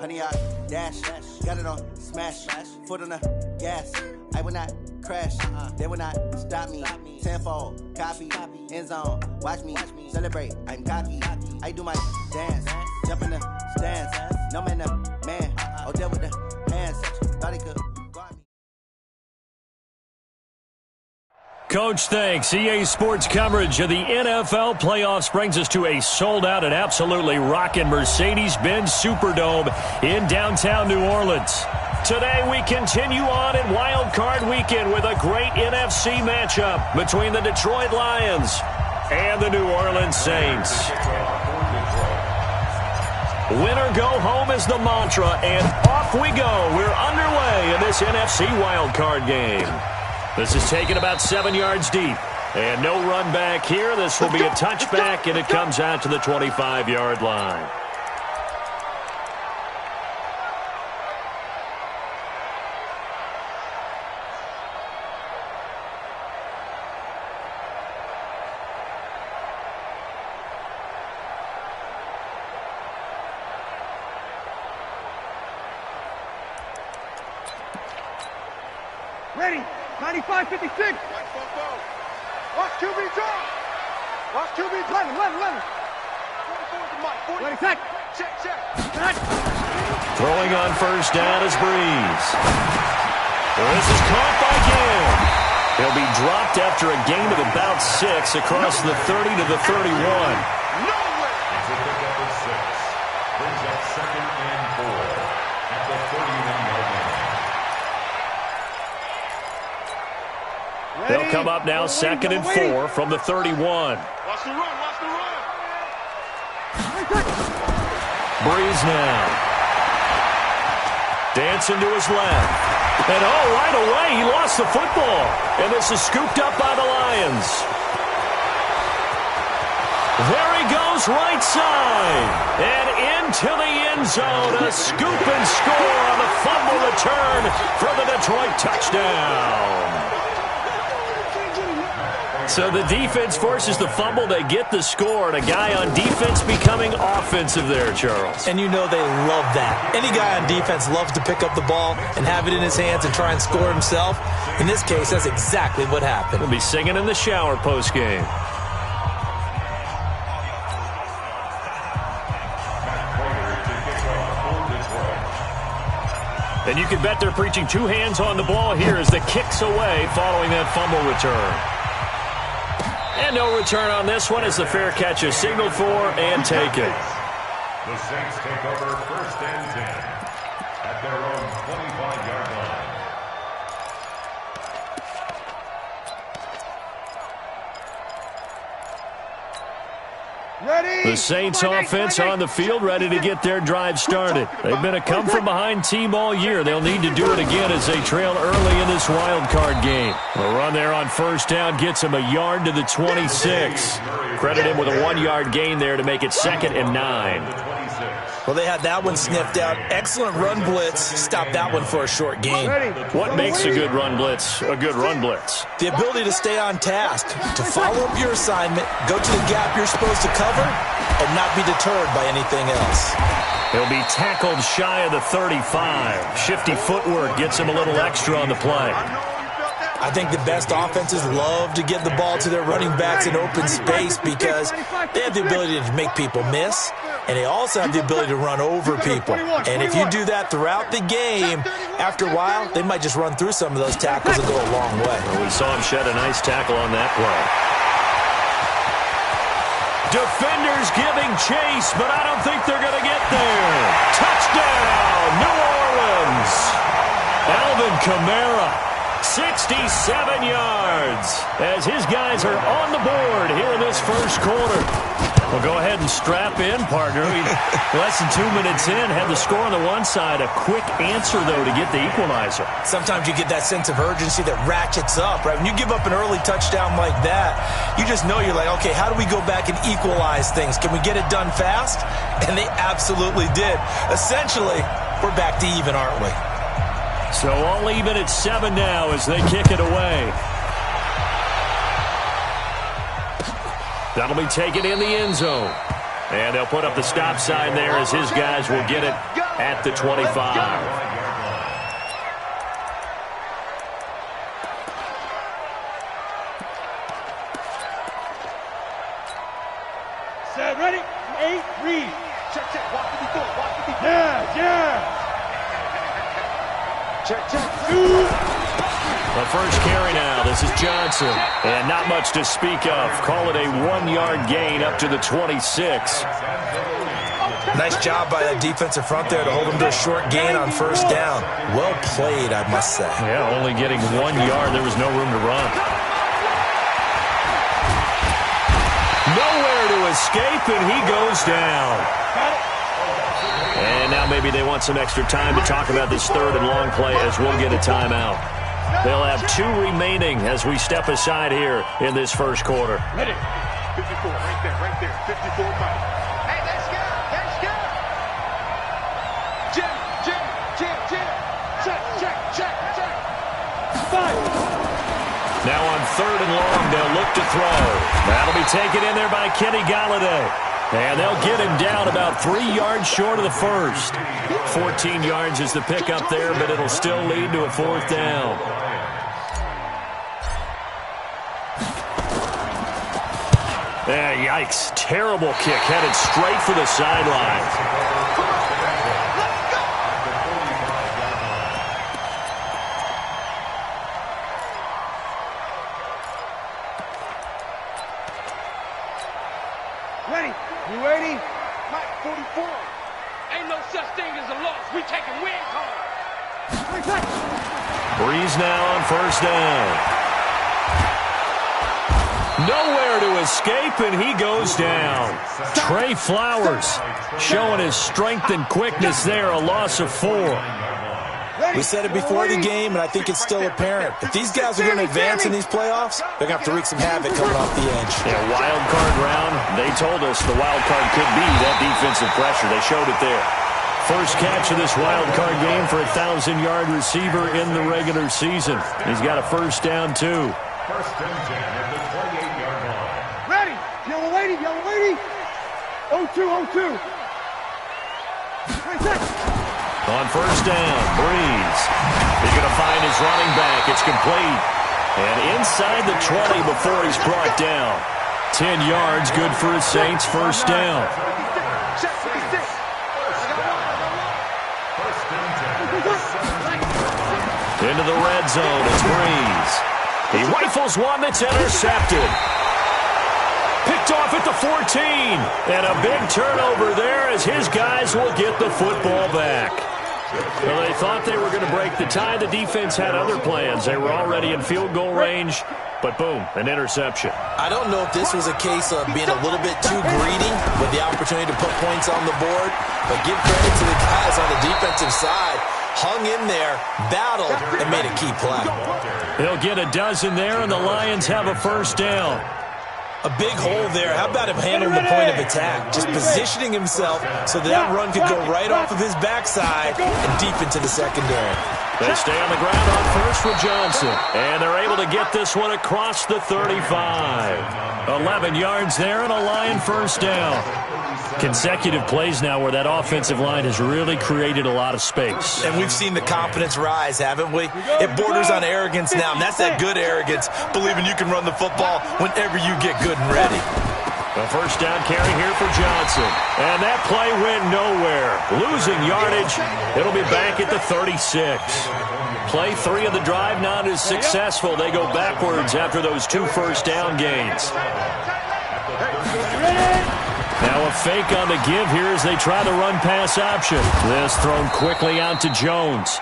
Honey, I dash, got it on smash, foot on the gas. I will not crash, they will not stop me. Tenfold, copy, end zone, watch me celebrate. I'm cocky, I do my dance, jump in the stands. No man, the man, oh, deal with the hands. Thought he could guard me. Coach, thanks. EA Sports coverage of the NFL playoffs brings us to a sold-out and absolutely rocking Mercedes-Benz Superdome in downtown New Orleans. Today we continue on in Wild Card Weekend with a great NFC matchup between the Detroit Lions and the New Orleans Saints. Winner go home is the mantra, and off we go. We're underway in this NFC Wild Card game. This is taken about 7 yards deep. And no run back here. This will be a touchback, and it comes out to the 25-yard line. Ready, 95-56. Watch QB draw. Watch QB, Lennon. 40. Check. Throwing on first down is Breeze. This is caught by Gibb. He'll be dropped after a gain of about 6 across the 30 to the 31. No way. It's a pickup of 6. Brings up 2nd and 4 at the 31-yard line. They'll come up now 2nd and 4 from the 31. Watch the run. Breeze now. Dancing to his left. And right away, he lost the football. And this is scooped up by the Lions. There he goes, right side. And into the end zone. A scoop and score on the fumble return for the Detroit touchdown. So the defense forces the fumble. They get the score, and a guy on defense becoming offensive there, Charles. And you know they love that. Any guy on defense loves to pick up the ball and have it in his hands and try and score himself. In this case, that's exactly what happened. He'll be singing in the shower postgame. And you can bet they're preaching 2 hands on the ball here as the kick's away following that fumble return. And no return on this one as the fair catch is signaled for and taken. The Saints take over 1st and 10 at their own 25-yard line. Ready. The Saints offense on the field, ready to get their drive started. They've been a come-from-behind team all year. They'll need to do it again as they trail early in this wild card game. The run there on first down gets him a yard to the 26. Credit him with a 1-yard gain there to make it 2nd and 9. Well, they had that one sniffed out. Excellent run blitz. Stop that one for a short gain. What makes a good run blitz a good run blitz? The ability to stay on task, to follow up your assignment, go to the gap you're supposed to cover, and not be deterred by anything else. He'll be tackled shy of the 35. Shifty footwork gets him a little extra on the play. I think the best offenses love to get the ball to their running backs in open space because they have the ability to make people miss, and they also have the ability to run over people. And if you do that throughout the game, after a while, they might just run through some of those tackles and go a long way. Well, we saw him shed a nice tackle on that play. Defenders giving chase, but I don't think they're going to get there. Touchdown, New Orleans. Alvin Kamara, 67 yards, as his guys are on the board here in this first quarter. Well, go ahead and strap in, partner. Less than 2 minutes in, had the score on the one side. A quick answer, though, to get the equalizer. Sometimes you get that sense of urgency that ratchets up, right? When you give up an early touchdown like that, you just know you're like, okay, how do we go back and equalize things? Can we get it done fast? And they absolutely did. Essentially, we're back to even, aren't we? So all even at 7 now as they kick it away. That'll be taken in the end zone. And they'll put up the stop sign there as his guys will get it at the 25. Set, ready? 8, read. Check, check. Walk to be good. Walk to be good. Yeah, yeah. Check, check. The first carry now. This is Johnson. And not much to speak of. Call it a 1-yard gain up to the 26. Nice job by that defensive front there to hold him to a short gain on first down. Well played, I must say. Yeah, only getting 1 yard. There was no room to run. Nowhere to escape, and he goes down. And now maybe they want some extra time to talk about this third and long play as we'll get a timeout. They'll have 2 remaining as we step aside here in this first quarter. Ready? 54, right there, 54 Mike. Hey, let's go, let's go. Jim. Check. 5. Now on third and long, they'll look to throw. That'll be taken in there by Kenny Galladay. And they'll get him down about 3 yards short of the first. 14 yards is the pickup there, but it'll still lead to a 4th down. Yikes. Terrible kick headed straight for the sideline. Ready? You ready? Mike, 44. Ain't no such thing as a loss. We taking win call. Breeze now on first down. Nowhere to escape, and he goes down. Trey Flowers showing his strength and quickness there, a loss of 4. We said it before the game, and I think it's still apparent. If these guys are going to advance in these playoffs, they're going to have to wreak some havoc coming off the edge. Yeah, wild card round. They told us the wild card could be that defensive pressure. They showed it there. First catch of this wild card game for a 1,000-yard receiver in the regular season. He's got a first down, too. First and 10 at the 28-yard line. Ready? Yellow lady. 0-2. On first down, Breeze. He's going to find his running back. It's complete. And inside the 20 before he's brought down. 10 yards, good for his Saints. First down. Into the red zone, it's Breeze. He rifles one that's intercepted. Picked off at the 14. And a big turnover there as his guys will get the football back. Well, they thought they were going to break the tie. The defense had other plans. They were already in field goal range, but boom, an interception. I don't know if this was a case of being a little bit too greedy with the opportunity to put points on the board, but give credit to the guys on the defensive side. Hung in there, battled, and made a key play. They'll get a dozen there, and the Lions have a first down. A big hole there. How about him handling the point of attack? Just positioning himself so that run could go right off of his backside and deep into the secondary. They stay on the ground on first with Johnson. And they're able to get this one across the 35. 11 yards there and a Lion first down. Consecutive plays now where that offensive line has really created a lot of space. And we've seen the confidence rise, haven't we? It borders on arrogance now, and that's that good arrogance, believing you can run the football whenever you get good and ready. The first down carry here for Johnson. And that play went nowhere. Losing yardage. It'll be back at the 36. Play 3 of the drive not as successful. They go backwards after those 2 first down gains. Now a fake on the give here as they try the run-pass option. This thrown quickly out to Jones.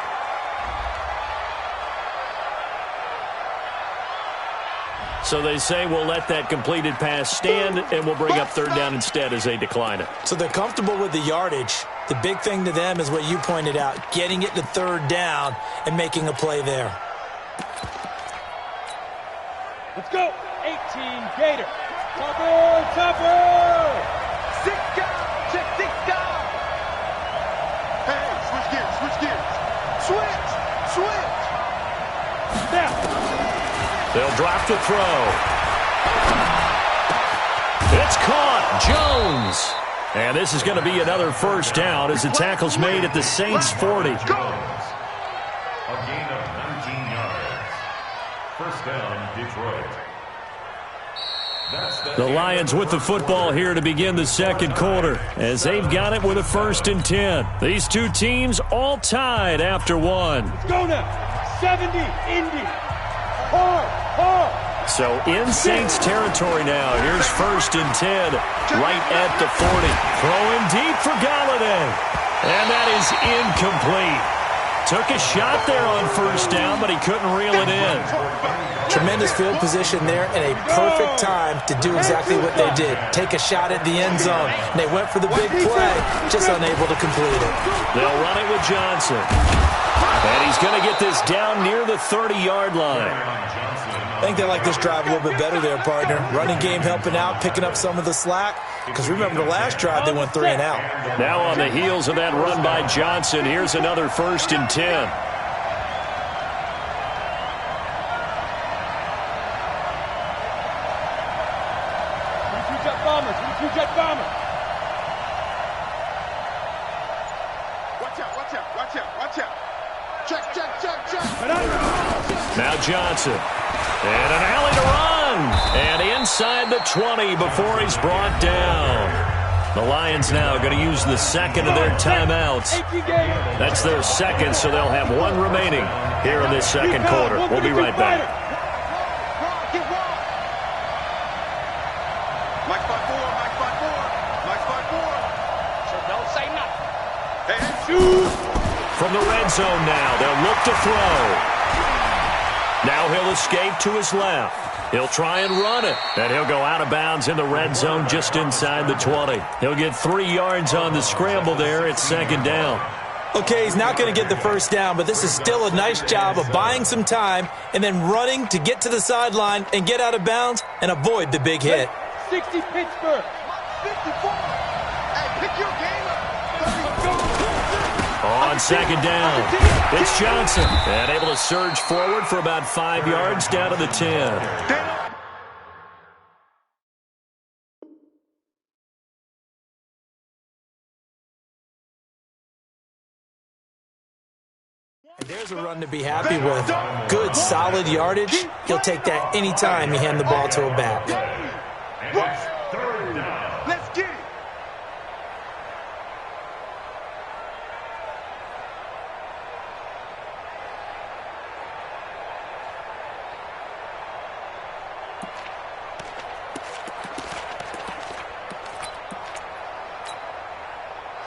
So they say we'll let that completed pass stand, and we'll bring up third down instead as they decline it. So they're comfortable with the yardage. The big thing to them is what you pointed out, getting it to third down and making a play there. Let's go. 18 Gator. Topper. 6 guys. Check 6 guys. Hey, switch gears. Switch. Now. They'll drop to throw. It's caught. Jones. And this is going to be another first down as the tackle's made at the Saints' 40. A gain of 19 yards. First down, Detroit. The Lions with the football here to begin the second quarter as they've got it with a 1st and 10. These two teams all tied after one. Let's go now. 70, Indy. Hard. So in Saints territory now. Here's 1st and 10 right at the 40. Throwing deep for Galladay. And that is incomplete. Took a shot there on 1st down, but he couldn't reel it in. Tremendous field position there and a perfect time to do exactly what they did. Take a shot at the end zone. And they went for the big play, just unable to complete it. They'll run it with Johnson. And he's going to get this down near the 30-yard line. I think they like this drive a little bit better there, partner. Running game helping out, picking up some of the slack. Because remember the last drive, they went 3 and out. Now on the heels of that run by Johnson, here's another 1st and 10. Jet bomber. Watch out. Check. Now Johnson. And an alley to run. And inside the 20 before he's brought down. The Lions now going to use the second of their timeouts. That's their second, so they'll have one remaining here in this second quarter. We'll be right back. Mike 5-4. So don't say nothing. Hey, shoot. From the red zone now, they'll look to throw. Now he'll escape to his left. He'll try and run it. And he'll go out of bounds in the red zone just inside the 20. He'll get 3 yards on the scramble there. It's 2nd down. Okay, he's not going to get the 1st down, but this is still a nice job of buying some time and then running to get to the sideline and get out of bounds and avoid the big hit. 60 Pittsburgh. 54. Hey, pick your game up. On 2nd down, it's Johnson. And able to surge forward for about 5 yards down to the 10. There's a run to be happy with. Good, solid yardage. He'll take that anytime you hand the ball to a back. Let's get it.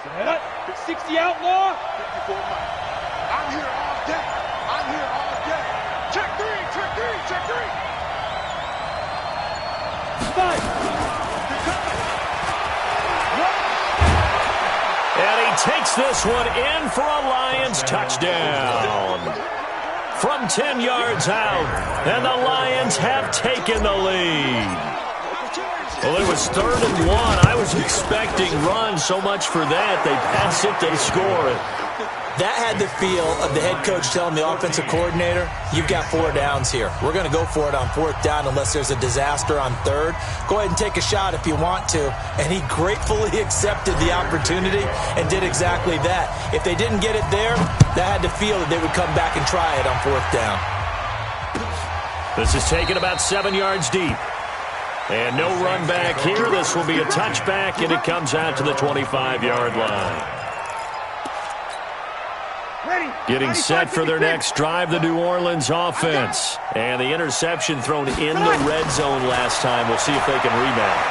Set up. 60 outlaw. 54 Mike. I'm here all day. Check three. Five. And he takes this one in for a Lions touchdown. From 10 yards out, and the Lions have taken the lead. Well, it was 3rd and 1. I was expecting run so much for that. They pass it, they score it. That had the feel of the head coach telling the offensive coordinator, you've got 4 downs here. We're going to go for it on 4th down unless there's a disaster on 3rd. Go ahead and take a shot if you want to. And he gratefully accepted the opportunity and did exactly that. If they didn't get it there, that had the feel that they would come back and try it on 4th down. This is taken about 7 yards deep. And no run back here. This will be a touchback, and it comes out to the 25-yard line. Getting set for their next drive, the New Orleans offense. And the interception thrown in the red zone last time. We'll see if they can rebound.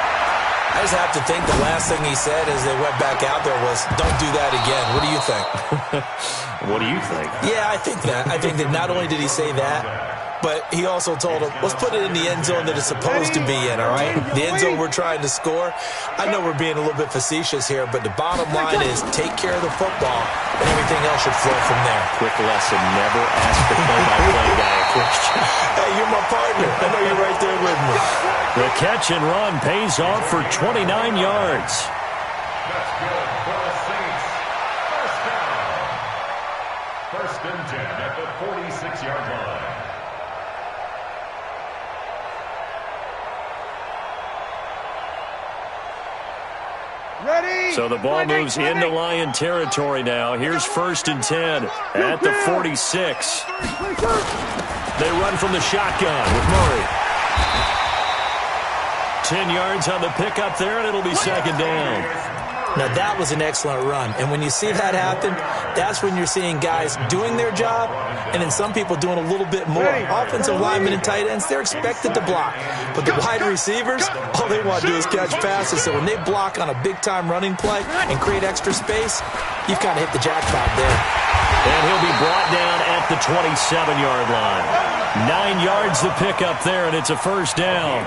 I just have to think the last thing he said as they went back out there was, don't do that again. What do you think? What do you think? Yeah, I think that. I think that not only did he say that, but he also told him, let's put it in the end zone that it's supposed to be in, all right? The end zone we're trying to score. I know we're being a little bit facetious here, but the bottom line is take care of the football, and everything else should flow from there. Quick lesson, never ask the play-by-play guy a question. Hey, you're my partner. I know you're right there with me. The catch and run pays off for 29 yards. That's good for the Saints. First down. 1st and 10 at the 46-yard line. So the ball moves into Lion territory now. Here's 1st and 10 at the 46. They run from the shotgun with Murray. 10 yards on the pickup there, and it'll be 2nd down. Now, that was an excellent run. And when you see that happen, that's when you're seeing guys doing their job and then some people doing a little bit more. Offensive linemen and tight ends, they're expected to block. But the wide receivers, all they want to do is catch passes. So when they block on a big-time running play and create extra space, you've kind of hit the jackpot there. And he'll be brought down at the 27-yard line. 9 yards to pick up there, and it's a 1st down.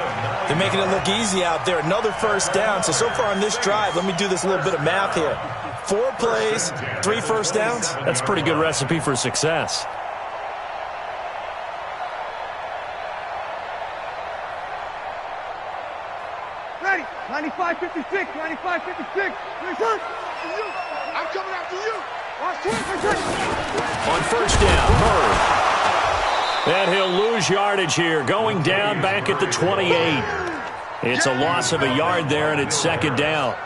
They're making it look easy out there. Another 1st down. So far on this drive, let me do this little bit of math here. 4 plays, 3 1st downs. That's a pretty good recipe for success. Ready. 95, 56, 95, 56. I'm coming after you. On 1st down, Murray. And he'll lose yardage here, going down back at the 28. It's a loss of a yard there, and it's 2nd down.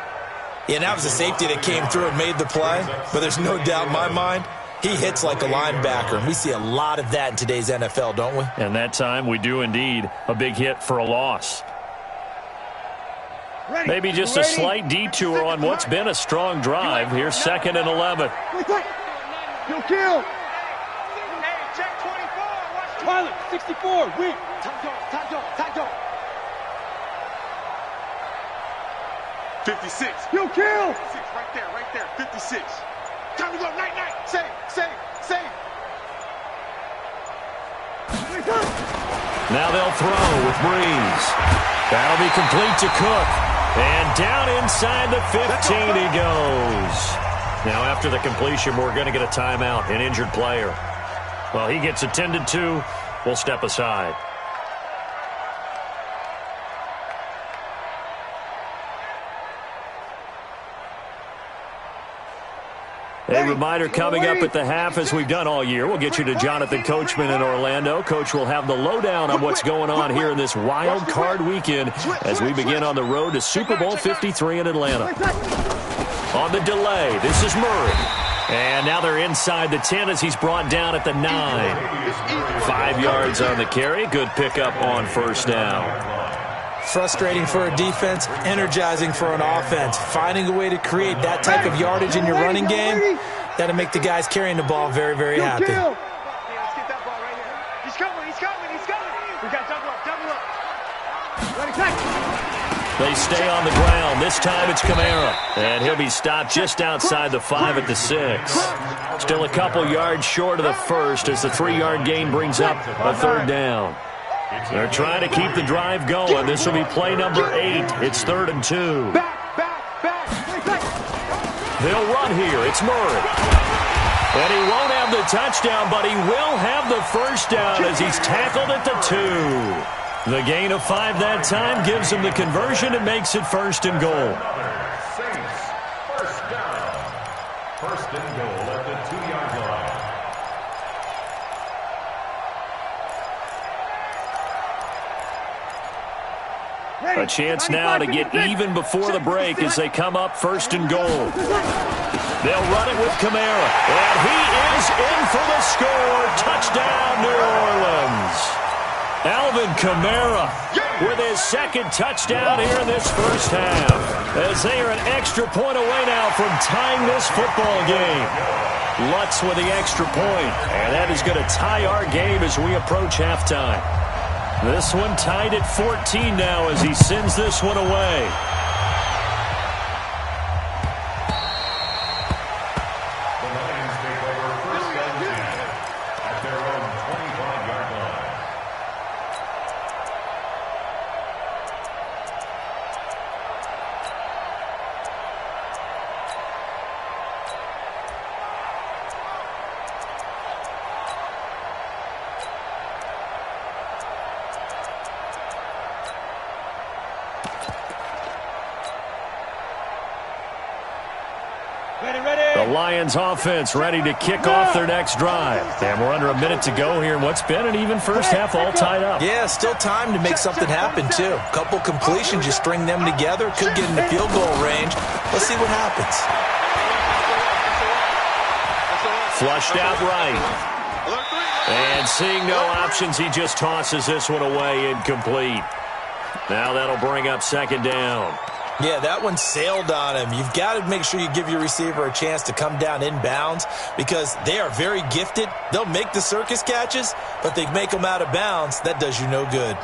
Yeah, that was a safety that came through and made the play. But there's no doubt in my mind, he hits like a linebacker. And we see a lot of that in today's NFL, don't we? And that time we do indeed. A big hit for a loss. Maybe just a slight detour on what's been a strong drive. Here's 2nd and 11. Kill. Pilot, 64, weak. Time go. 56. Kill. 56, right there, 56. Time to go, night. Save. Now they'll throw with Breeze. That'll be complete to Cook. And down inside the 15 he goes. Now after the completion, we're going to get a timeout, an injured player. Well, he gets attended to. We'll step aside. A reminder coming up at the half, as we've done all year. We'll get you to Jonathan Coachman in Orlando. Coach will have the lowdown on what's going on here in this wild card weekend as we begin on the road to Super Bowl 53 in Atlanta. On the delay, this is Murray. And now they're inside the 10 as he's brought down at the 9. 5 yards on the carry. Good pickup on 1st down. Frustrating for a defense, energizing for an offense. Finding a way to create that type of yardage in your running game, that'll make the guys carrying the ball very, very happy. Let's get that ball right here. He's coming. We got double up. Ready, tackle. They stay on the ground. This time it's Kamara. And he'll be stopped just outside the 5 at the 6. Still a couple yards short of the 1st as the 3-yard gain brings up a 3rd down. They're trying to keep the drive going. This will be play number 8. It's 3rd and 2. They'll run here. It's Murray. And he won't have the touchdown, but he will have the 1st down as he's tackled at the 2. The gain of 5 that time gives him the conversion and makes it 1st and goal. Saints, 1st down. 1st and goal at the 2-yard line. A chance now to get even before the break as they come up 1st and goal. They'll run it with Kamara. And he is in for the score. Touchdown, New Orleans. Alvin Kamara with his 2nd touchdown here in this 1st half. As they are an extra point away now from tying this football game. Lutz with the extra point. And that is going to tie our game as we approach halftime. This one tied at 14 now as he sends this one away. The Lions take over 1st and 10 at their own 25-yard line. The Lions offense ready to kick off their next drive. And we're under a minute to go here in what's been an even first half all tied up. Yeah, still time to make something happen, too. Couple completions, you string them together, could get into field goal range. Let's see what happens. Flushed out right. And seeing no options, he just tosses this one away, incomplete. Now that'll bring up second down. Yeah, that one sailed on him. You've got to make sure you give your receiver a chance to come down inbounds because they are very gifted. They'll make the circus catches, but they make them out of bounds. That does you no good.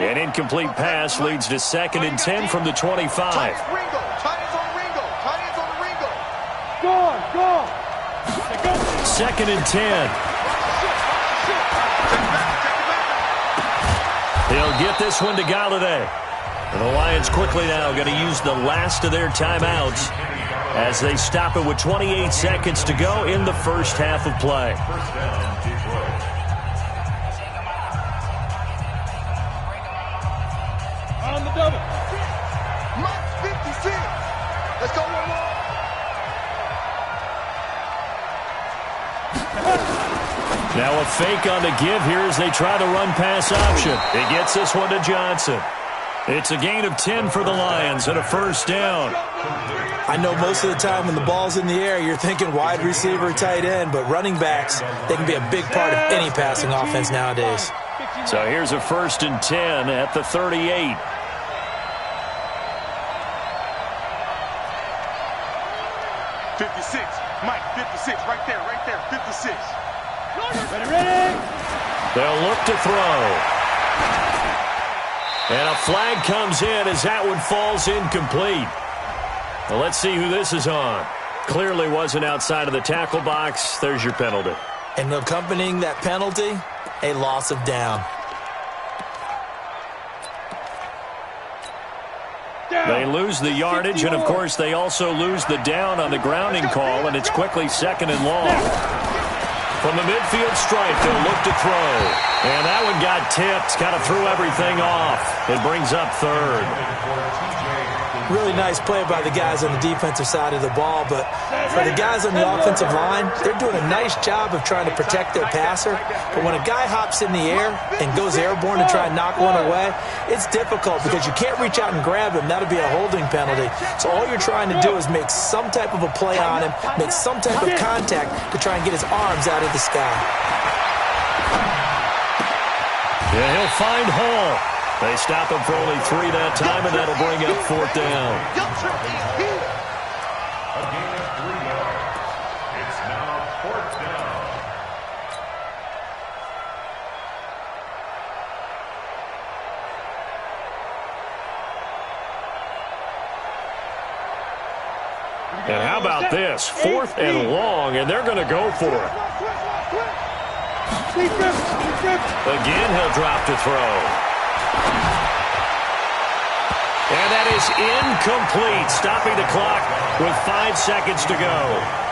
An incomplete pass leads to 2nd and 10 from the 25. Tight ends on Ringo. Tight ends on Ringo. Go. 2nd and 10. He'll get this one to Galladay. And the Lions quickly now going to use the last of their timeouts as they stop it with 28 seconds to go in the first half of play. First down, Detroit. On the double. Mike 56. Let's go one more. Now a fake on the give here as they try the run-pass option. It gets this one to Johnson. It's a gain of 10 for the Lions and a first down. I know most of the time when the ball's in the air, you're thinking wide receiver, tight end, but running backs, they can be a big part of any passing offense nowadays. So here's a 1st and 10 at the 38. Mike 56, right there, 56. Ready. They'll look to throw. And a flag comes in as that one falls incomplete. Well, let's see who this is on. Clearly wasn't outside of the tackle box. There's your penalty. And accompanying that penalty, a loss of down. They lose the yardage, and, of course, they also lose the down on the grounding call, and it's quickly 2nd and long. From the midfield stripe, they'll look to throw. And that one got tipped, kind of threw everything off. It brings up 3rd. Really nice play by the guys on the defensive side of the ball, but for the guys on the offensive line, they're doing a nice job of trying to protect their passer. But when a guy hops in the air and goes airborne to try and knock one away, it's difficult because you can't reach out and grab him. That'll be a holding penalty. So all you're trying to do is make some type of a play on him, make some type of contact to try and get his arms out of the sky. Yeah, he'll find Hall. They stop him for only 3 that time, and that'll bring up 4th down. A gain of 3 yards. It's now 4th down. And how about this? 4th and long, and they're going to go for it. Again, he'll drop to throw. And that is incomplete, stopping the clock with 5 seconds to go.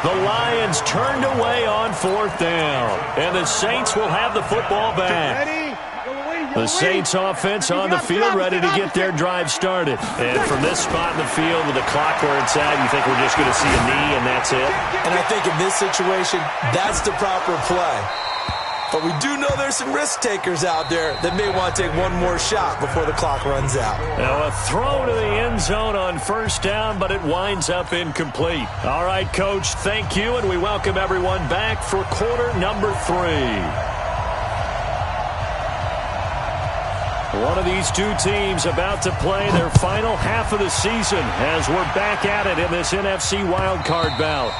The Lions turned away on 4th down, and the Saints will have the football back. The Saints offense on the field ready to get their drive started. And from this spot in the field with the clock where it's at, you think we're just going to see a knee and that's it? And I think in this situation, that's the proper play. But we do know there's some risk takers out there that may want to take one more shot before the clock runs out. Now a throw to the end zone on 1st down, but it winds up incomplete. All right, Coach, thank you, and we welcome everyone back for quarter number 3. One of these two teams about to play their final half of the season as we're back at it in this NFC wildcard bout.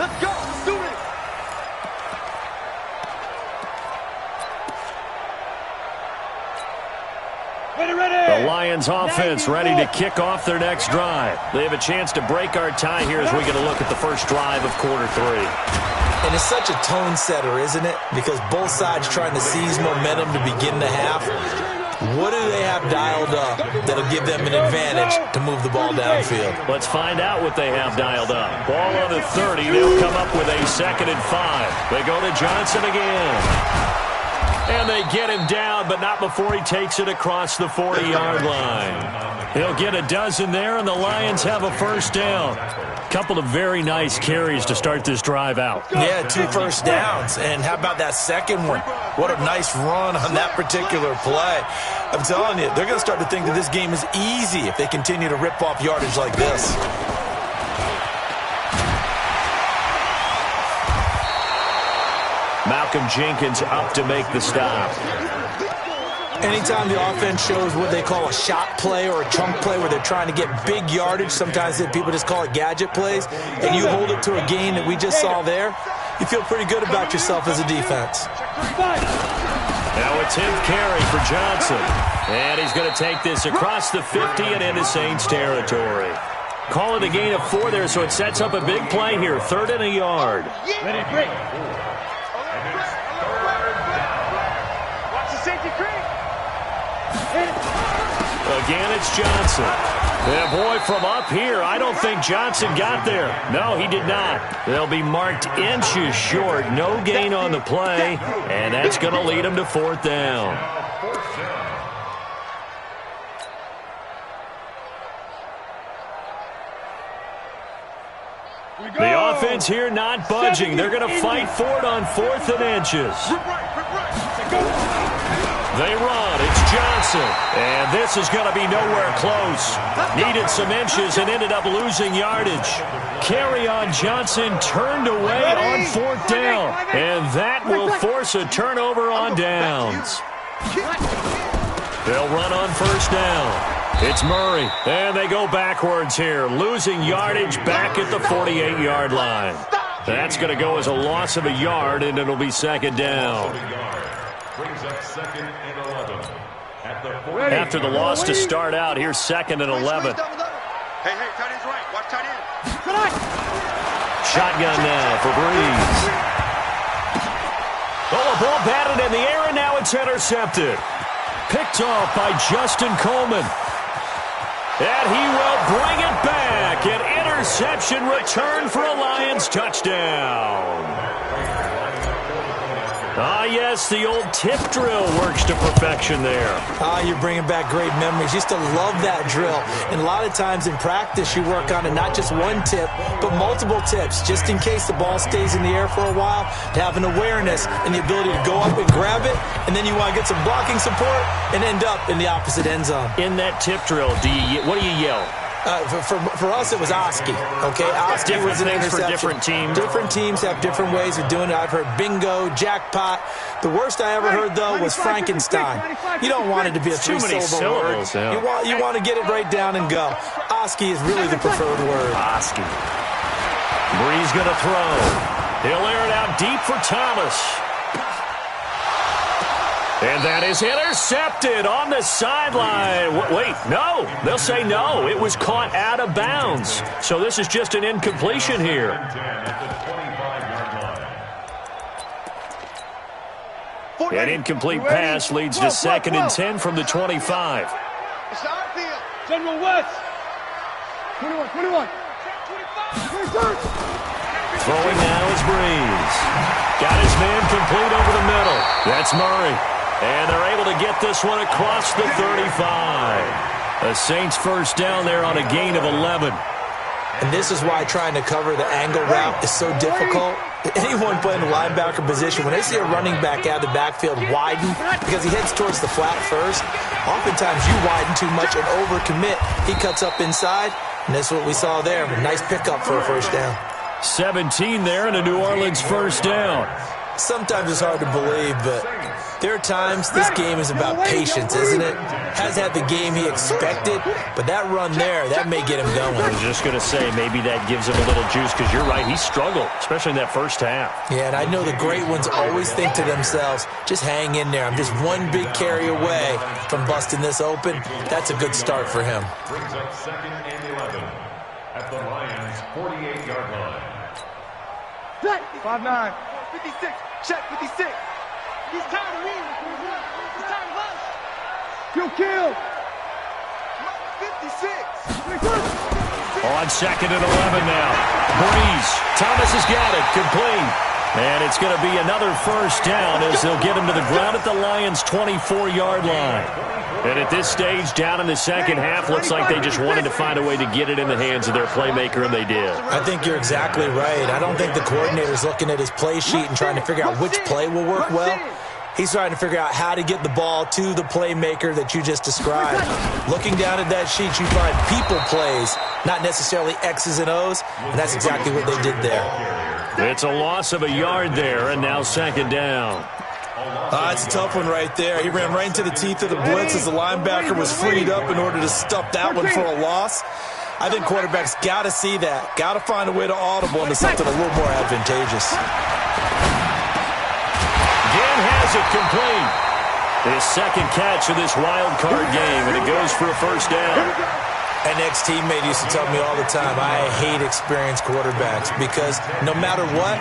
Let's go. Let's do it. The Lions offense ready to kick off their next drive. They have a chance to break our tie here as we get a look at the first drive of quarter 3. And it's such a tone setter, isn't it? Because both sides trying to seize momentum to begin the half. What do they have dialed up that'll give them an advantage to move the ball downfield? Let's find out what they have dialed up. Ball on the 30. They'll come up with a 2nd and 5. They go to Johnson again. And they get him down, but not before he takes it across the 40-yard line. He'll get a dozen there, and the Lions have a first down. Couple of very nice carries to start this drive out. Yeah, 2 first downs. And how about that second one? What a nice run on that particular play. I'm telling you, they're going to start to think that this game is easy if they continue to rip off yardage like this. Malcolm Jenkins up to make the stop. Anytime the offense shows what they call a shot play or a chunk play where they're trying to get big yardage, sometimes people just call it gadget plays, and you hold it to a gain that we just saw there, you feel pretty good about yourself as a defense. Now a 10th carry for Johnson. And he's going to take this across the 50 and into Saints territory. Call it a gain of 4 there, so it sets up a big play here. 3rd and a yard. Ready, break. Watch the safety creep. Again, it's Johnson. And boy, from up here, I don't think Johnson got there. No, he did not. They'll be marked inches short. No gain on the play, and that's going to lead them to 4th down. The offense here not budging. They're going to fight for it on 4th and inches. They run. It's Johnson. And this is going to be nowhere close. Needed some inches and ended up losing yardage. Carry on Johnson turned away on 4th down. And that will force a turnover on downs. They'll run on 1st down. It's Murray. And they go backwards here. Losing yardage back at the 48-yard line. That's going to go as a loss of a yard, and it'll be 2nd down. Brings up 2nd and 11. After the loss to start out, here's 2nd and 11. Hey, tight end's right. Watch tight end. Shotgun now for Breeze. Oh, a ball batted in the air, and now it's intercepted. Picked off by Justin Coleman. And he will bring it back. An interception return for a Lions touchdown. Ah, yes, the old tip drill works to perfection there. You're bringing back great memories. Used to love that drill. And a lot of times in practice, you work on it, not just one tip, but multiple tips, just in case the ball stays in the air for a while, to have an awareness and the ability to go up and grab it, and then you want to get some blocking support and end up in the opposite end zone. In that tip drill, what do you yell? For us, it was Oski. Okay, Oski was an interception. For different teams. Different teams have different ways of doing it. I've heard bingo, jackpot. The worst I ever heard, though, was Frankenstein. You don't want it to be a 3-syllable word. Yeah. You want to get it right down and go. Oski is really the preferred word. Oski. Breeze going to throw. He'll air it out deep for Thomas. And that is intercepted on the sideline. Wait, no. They'll say no. It was caught out of bounds. So this is just an incompletion here. An incomplete pass leads to 2nd and 10 from the 25. It's the outfield. General West. 21. Throwing now is Breeze. Got his man complete over the middle. That's Murray. And they're able to get this one across the 35. The Saints first down there on a gain of 11. And this is why trying to cover the angle route is so difficult. Anyone playing the linebacker position, when they see a running back out of the backfield widen because he heads towards the flat first, oftentimes you widen too much and overcommit. He cuts up inside, and that's what we saw there. A nice pickup for a first down. 17 there and a New Orleans first down. Sometimes it's hard to believe, but there are times this game is about patience, isn't it? Has had the game he expected, but that run there, that may get him going. I was just going to say, maybe that gives him a little juice, because you're right, he struggled, especially in that first half. Yeah, and I know the great ones always think to themselves, just hang in there. I'm just one big carry away from busting this open. That's a good start for him. Brings up 2nd and 11 at the Lions' 48-yard line. 5'9", 56, check 56. He's tired of me. He's tired of us. Kill. 56. On 2nd and 11 now. Breeze. Thomas has got it. Complete. And it's going to be another first down as they'll get him to the ground at the Lions' 24-yard line. And at this stage, down in the second half, looks like they just wanted to find a way to get it in the hands of their playmaker, and they did. I think you're exactly right. I don't think the coordinator's looking at his play sheet and trying to figure out which play will work well. He's trying to figure out how to get the ball to the playmaker that you just described. Looking down at that sheet, you find people plays, not necessarily X's and O's, and that's exactly what they did there. It's a loss of a yard there, and now 2nd down. It's a tough one right there. He ran right into the teeth of the blitz as the linebacker was freed up in order to stuff that one for a loss. I think quarterbacks got to see that, got to find a way to audible into something a little more advantageous. Again has it complete. His second catch of this wild card game, and it goes for a first down. An ex-teammate used to tell me all the time, I hate experienced quarterbacks because no matter what,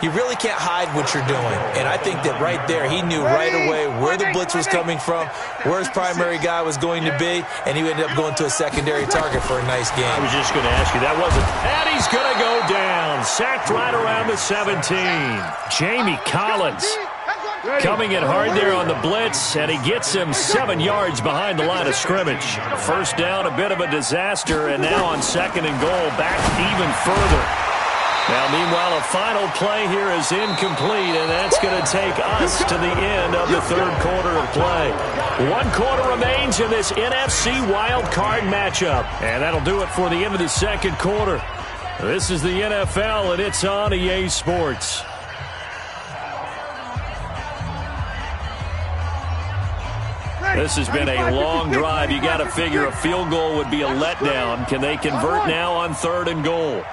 you really can't hide what you're doing. And I think that right there, he knew right away where the blitz was coming from, where his primary guy was going to be, and he ended up going to a secondary target for a nice game. I was just going to ask you, that wasn't. And he's going to go down. Sacked right around the 17. Jamie Collins coming in hard there on the blitz, and he gets him 7 yards behind the line of scrimmage. First down, a bit of a disaster, and now on 2nd and goal, back even further. Now, meanwhile, a final play here is incomplete, and that's going to take us to the end of the 3rd quarter of play. 1 quarter remains in this NFC wild card matchup, and that'll do it for the end of the 2nd quarter. This is the NFL, and it's on EA Sports. This has been a long drive. You got to figure a field goal would be a letdown. Can they convert now on 3rd and goal?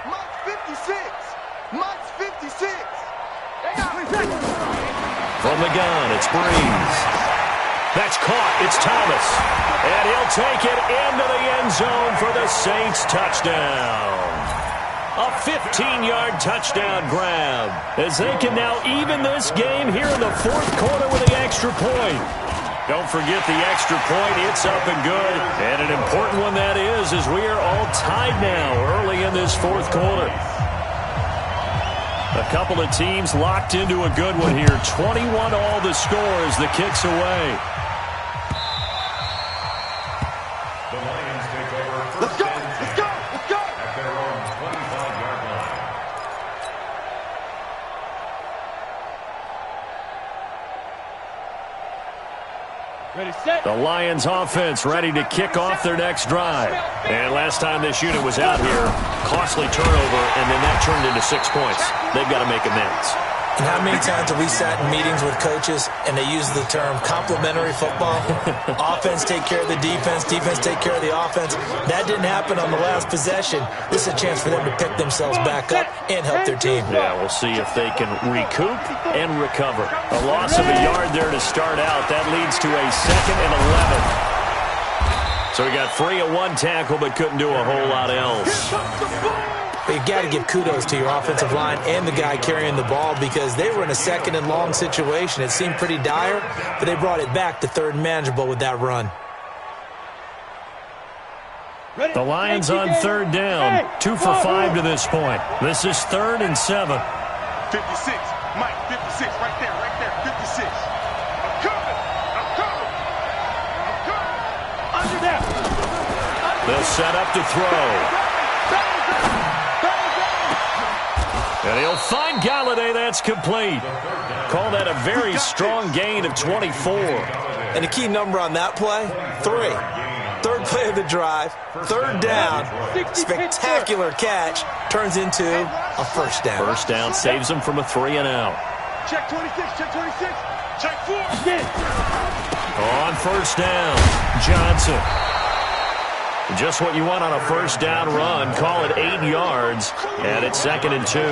From the gun, it's Breeze. That's caught. It's Thomas. And he'll take it into the end zone for the Saints touchdown. A 15-yard touchdown grab as they can now even this game here in the 4th quarter with the extra point. Don't forget the extra point. It's up and good. And an important one that is, as we are all tied now early in this 4th quarter. A couple of teams locked into a good one here. 21 all the score as the kick's away. The Lions take over first and 10 at their own 25-yard line. Ready, set. The Lions offense ready to kick off their next drive. And last time this unit was out here, costly turnover, and then that turned into 6 points. They've got to make amends. And how many times have we sat in meetings with coaches and they use the term complementary football? Offense take care of the defense, defense take care of the offense. That didn't happen on the last possession. This is a chance for them to pick themselves back up and help their team. Yeah, we'll see if they can recoup and recover. A loss of a yard there to start out. That leads to a 2nd and 11. So he got free of 1 tackle but couldn't do a whole lot else. But you got to give kudos to your offensive line and the guy carrying the ball because they were in a 2nd and long situation. It seemed pretty dire, but they brought it back to 3rd and manageable with that run. The Lions on 3rd down, 2 for 5 to this point. This is 3rd and 7. 56, Mike, 56, right there, 56. I'm coming. Under that. They'll set up to throw. And he'll find Galladay. That's complete. Call that a very strong gain of 24. And the key number on that play, 3. 3rd play of the drive, 3rd down, spectacular catch, turns into a first down. First down saves them from a 3 and out. Check 26, check 26, check 4. On first down, Johnson. Just what you want on a first down run. Call it 8 yards, and it's 2nd and 2.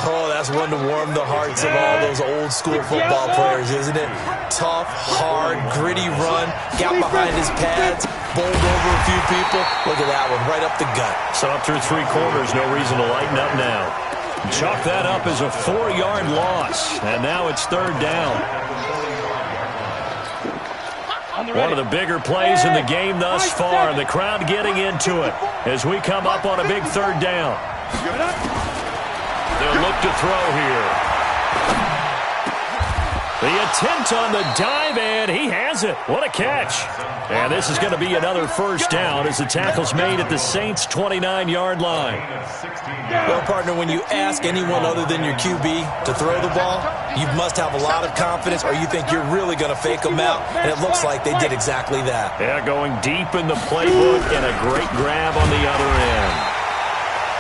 Oh, that's one to warm the hearts of all those old school football players, isn't it? Tough, hard, gritty run, got behind his pads, bowled over a few people. Look at that one, right up the gut. So up through 3 quarters, no reason to lighten up now. Chalk that up as a 4-yard loss, and now it's 3rd down. One of the bigger plays in the game thus far, and the crowd getting into it as we come up on a big third down. They'll look to throw here. The attempt on the dive, and he has it. What a catch. And this is going to be another first down as the tackle's made at the Saints' 29-yard line. Well, partner, when you ask anyone other than your QB to throw the ball, you must have a lot of confidence or you think you're really going to fake them out, and it looks like they did exactly that. Yeah, going deep in the playbook and a great grab on the other end.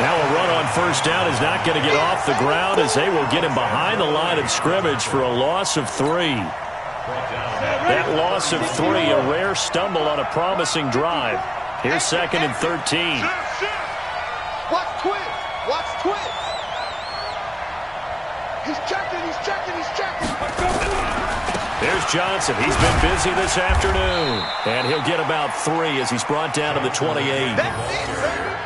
Now a run on first down is not going to get off the ground as they will get him behind the line of scrimmage for a loss of 3. That loss of 3, a rare stumble on a promising drive. Here's 2nd and 13. Watch twist. Watch twist. He's checking. There's Johnson. He's been busy this afternoon. And he'll get about 3 as he's brought down to the 28.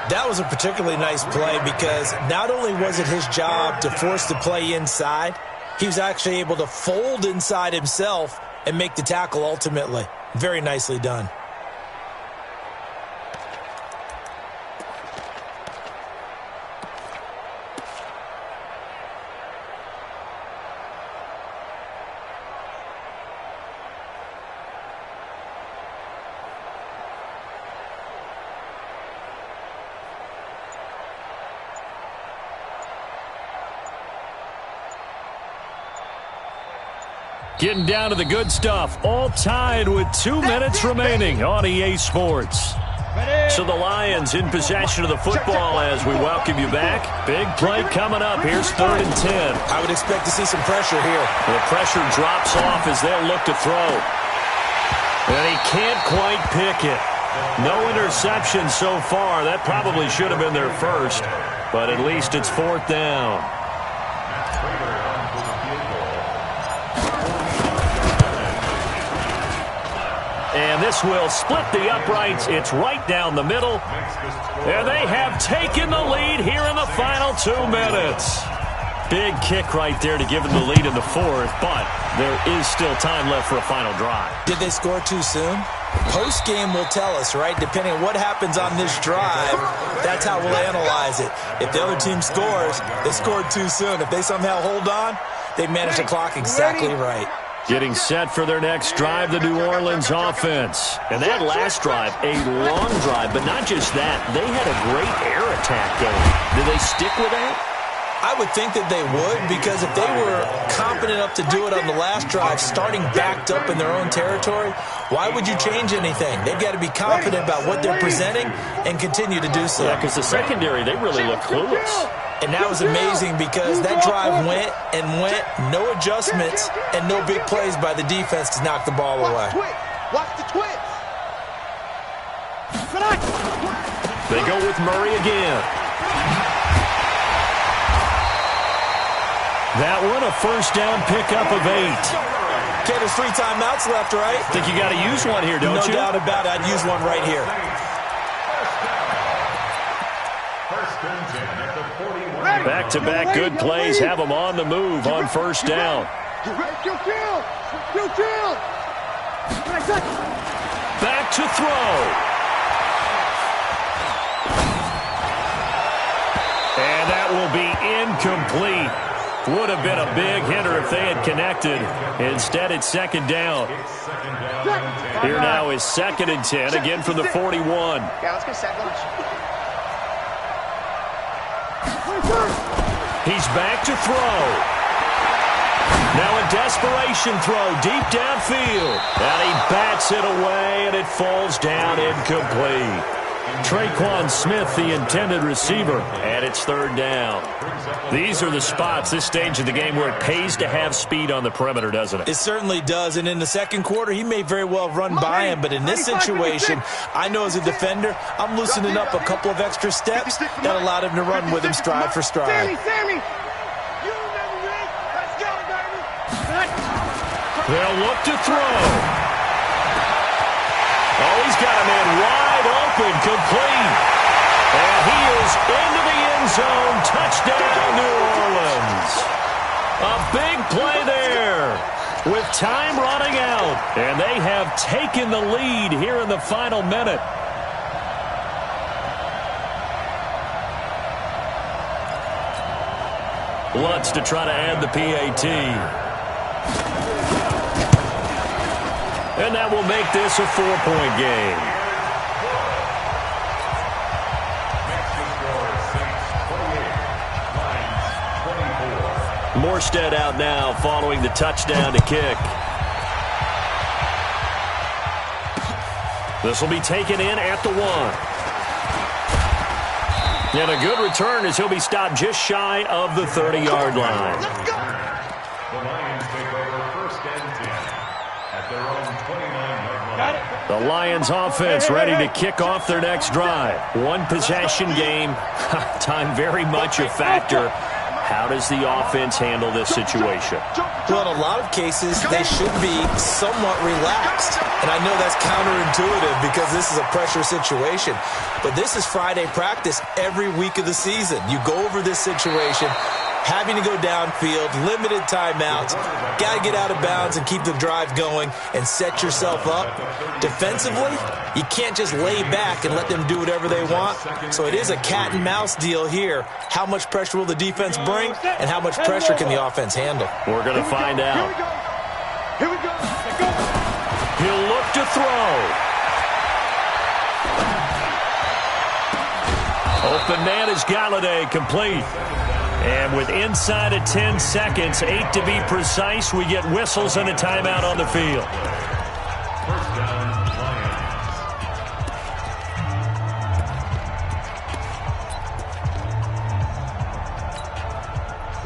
That was a particularly nice play because not only was it his job to force the play inside, he was actually able to fold inside himself and make the tackle ultimately. Very nicely done. Getting down to the good stuff. All tied with 2 minutes remaining on EA Sports. So the Lions in possession of the football as we welcome you back. Big play coming up. Here's 3rd and 10. I would expect to see some pressure here. The pressure drops off as they'll look to throw. And he can't quite pick it. No interception so far. That probably should have been their first. But at least it's 4th down. And this will split the uprights. It's right down the middle. And they have taken the lead here in the final 2 minutes. Big kick right there to give them the lead in the 4th, but there is still time left for a final drive. Did they score too soon? Post-game will tell us, right? Depending on what happens on this drive, that's how we'll analyze it. If the other team scores, they scored too soon. If they somehow hold on, they managed the clock exactly right. Getting set for their next drive, the New Orleans offense. And that last drive, a long drive, but not just that. They had a great air attack going. Did they stick with that? I would think that they would, because if they were confident enough to do it on the last drive, starting backed up in their own territory, why would you change anything? They've got to be confident about what they're presenting and continue to do so. Yeah, because the secondary, they really look clueless. And that was amazing because that drive went and went, no adjustments, and no big plays by the defense to knock the ball away. Watch the twist. They go with Murray again. That one, a first down pickup of 8. Okay, there's 3 timeouts left, right? Think you got to use one here, don't you? No doubt about it. I'd use one right here. Back-to-back good plays have them on the move on first down. Back to throw. And that will be incomplete. Would have been a big hitter if they had connected. Instead, it's 2nd down. Here now is 2nd and 10, again from the 41. Yeah, let's go second. He's back to throw. Now a desperation throw deep downfield. And he bats it away, and it falls down incomplete. Traquan Smith, the intended receiver, and it's 3rd down. These are the spots, this stage of the game, where it pays to have speed on the perimeter, doesn't it? It certainly does, and in the second quarter, he may very well run by him, but in this situation, I know as a defender, I'm loosening up a couple of extra steps that allowed him to run with him stride for stride. Sammy. They'll look to throw. Oh, he's got a man wide open, complete. And he is into the end zone. Touchdown, New Orleans. A big play there. with time running out. And they have taken the lead here in the final minute. Lutz to try to add the PAT. And that will make this a 4-point game. Morstead out now following the touchdown to kick. This will be taken in at the 1. And a good return as he'll be stopped just shy of the 30-yard line. The Lions take over 1st and 10 at their own 29-yard line. The Lions offense ready to kick off their next drive. One possession game. Time very much a factor. How does the offense handle this situation? Well, in a lot of cases, they should be somewhat relaxed. And I know that's counterintuitive because this is a pressure situation. But this is Friday practice every week of the season. You go over this situation, having to go downfield, limited timeouts, got to get out of bounds and keep the drive going and set yourself up. Defensively, you can't just lay back and let them do whatever they want. So it is a cat and mouse deal here. How much pressure will the defense bring and how much pressure can the offense handle? We're going to find out. Here we go. He'll look to throw. Open man is Galladay, complete. And with inside of 10 seconds, 8 to be precise, we get whistles and a timeout on the field. 1st down,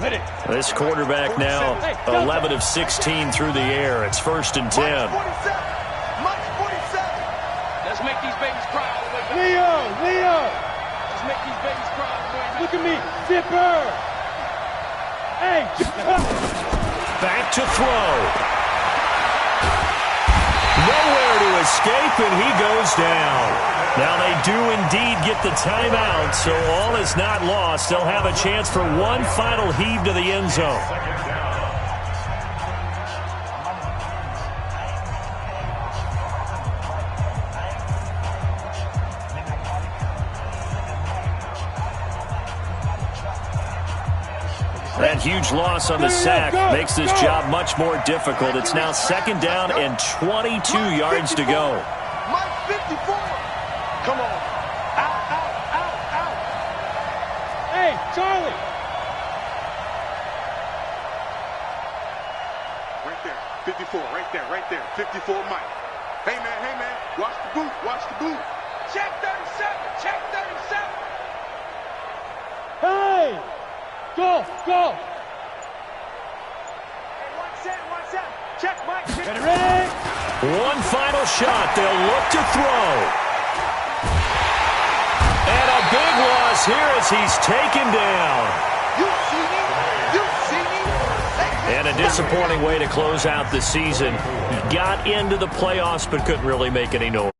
Ready. This quarterback now 11 of 16 through the air. It's 1st and 10. Mike 47. Let's make these babies cry all the way back. Leo. Let's make these babies cry all the way back. Look at me. Zipper. Hey. Back to throw. Nowhere to escape, and he goes down. Now they do indeed get the timeout, so all is not lost. They'll have a chance for one final heave to the end zone. 2nd down. That huge loss on the sack makes this job much more difficult. It's now 2nd down and 22 yards to go. Mike 54. Come on. Out. Hey, Charlie. Right there. 54. Right there. 54 Mike. Hey, man. Watch the boot. Check 37. Hey. Go. Hey, watch out. Check, Mike. Ready. One final shot. They'll look to throw. And a big loss here as he's taken down. You see me? And a disappointing way to close out the season. He got into the playoffs but couldn't really make any noise.